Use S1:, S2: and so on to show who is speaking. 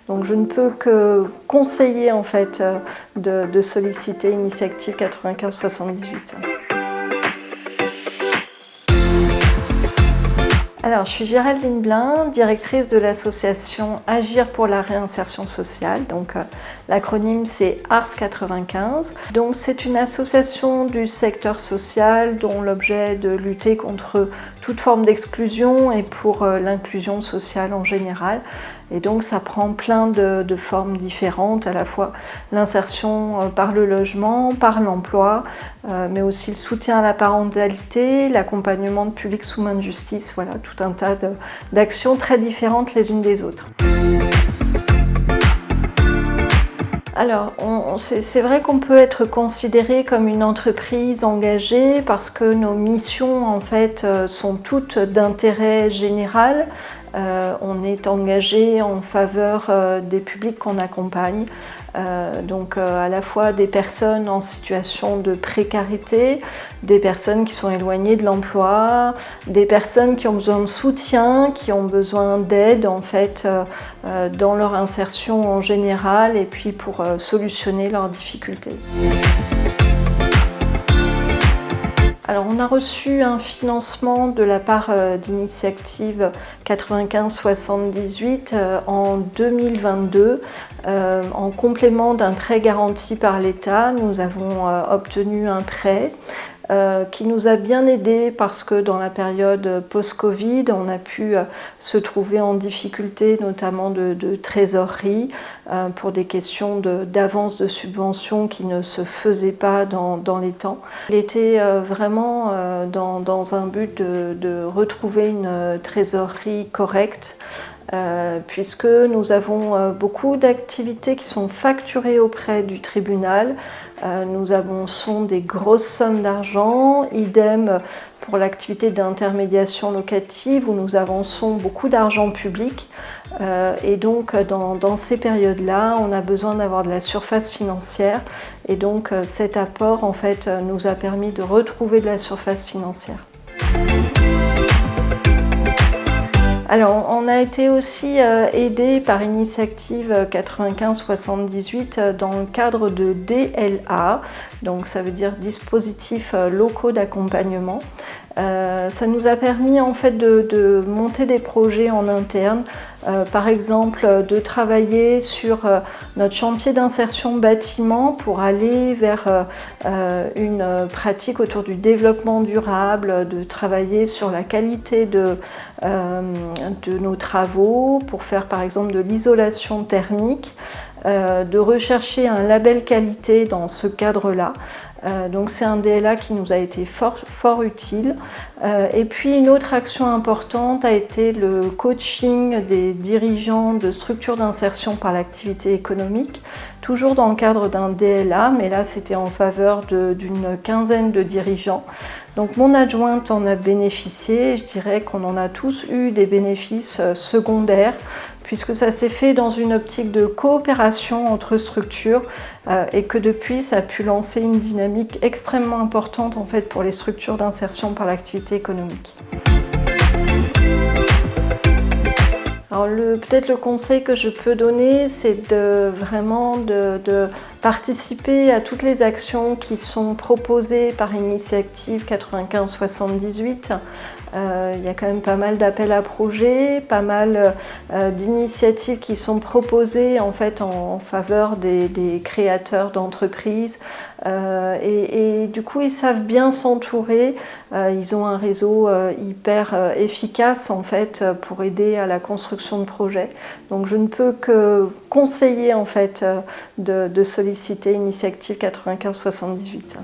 S1: Donc je ne peux que conseiller en fait de solliciter Initiative 9578. Alors, je suis Géraldine Blin, directrice de l'association Agir pour la réinsertion sociale. Donc, l'acronyme c'est ARS 95. Donc, c'est une association du secteur social dont l'objet est de lutter contre toute forme d'exclusion et pour l'inclusion sociale en général. Et donc, ça prend plein de formes différentes, à la fois l'insertion par le logement, par l'emploi, mais aussi le soutien à la parentalité, l'accompagnement de publics sous main de justice, voilà, tout un tas d'actions très différentes les unes des autres. Alors, c'est vrai qu'on peut être considéré comme une entreprise engagée parce que nos missions en fait sont toutes d'intérêt général. On est engagé en faveur des publics qu'on accompagne, donc à la fois des personnes en situation de précarité, des personnes qui sont éloignées de l'emploi, des personnes qui ont besoin de soutien, qui ont besoin d'aide en fait dans leur insertion en général et puis pour solutionner leurs difficultés. Alors, on a reçu un financement de la part d'Initiative 9578 en 2022. En complément d'un prêt garanti par l'État, nous avons obtenu un prêt qui nous a bien aidés parce que dans la période post-Covid, on a pu se trouver en difficulté, notamment de trésorerie, pour des questions d'avance de subventions qui ne se faisaient pas dans les temps. Il était vraiment dans un but de retrouver une trésorerie correcte, puisque nous avons beaucoup d'activités qui sont facturées auprès du tribunal. Nous avançons des grosses sommes d'argent, idem pour l'activité d'intermédiation locative où nous avançons beaucoup d'argent public. Et donc dans ces périodes-là, on a besoin d'avoir de la surface financière et donc cet apport en fait nous a permis de retrouver de la surface financière. Alors, on a été aussi aidé par Initiative 9578 dans le cadre de DLA, donc ça veut dire dispositifs locaux d'accompagnement. Ça nous a permis en fait de monter des projets en interne, par exemple de travailler sur notre chantier d'insertion bâtiment pour aller vers une pratique autour du développement durable, de travailler sur la qualité de nos travaux, pour faire par exemple de l'isolation thermique, de rechercher un label qualité dans ce cadre-là. Donc c'est un DLA qui nous a été fort utile. Et puis une autre action importante a été le coaching des dirigeants de structures d'insertion par l'activité économique, toujours dans le cadre d'un DLA, mais là c'était en faveur d'une quinzaine de dirigeants. Donc mon adjointe en a bénéficié, je dirais qu'on en a tous eu des bénéfices secondaires, puisque ça s'est fait dans une optique de coopération entre structures et que depuis ça a pu lancer une dynamique extrêmement importante en fait pour les structures d'insertion par l'activité économique. Alors peut-être le conseil que je peux donner, c'est vraiment de participer à toutes les actions qui sont proposées par Initiative 9578. Il y a quand même pas mal d'appels à projets, pas mal d'initiatives qui sont proposées en fait en faveur des créateurs d'entreprises et du coup ils savent bien s'entourer, ils ont un réseau hyper efficace en fait pour aider à la construction de projets. Donc je ne peux que conseiller en fait de solliciter Initiative 9578.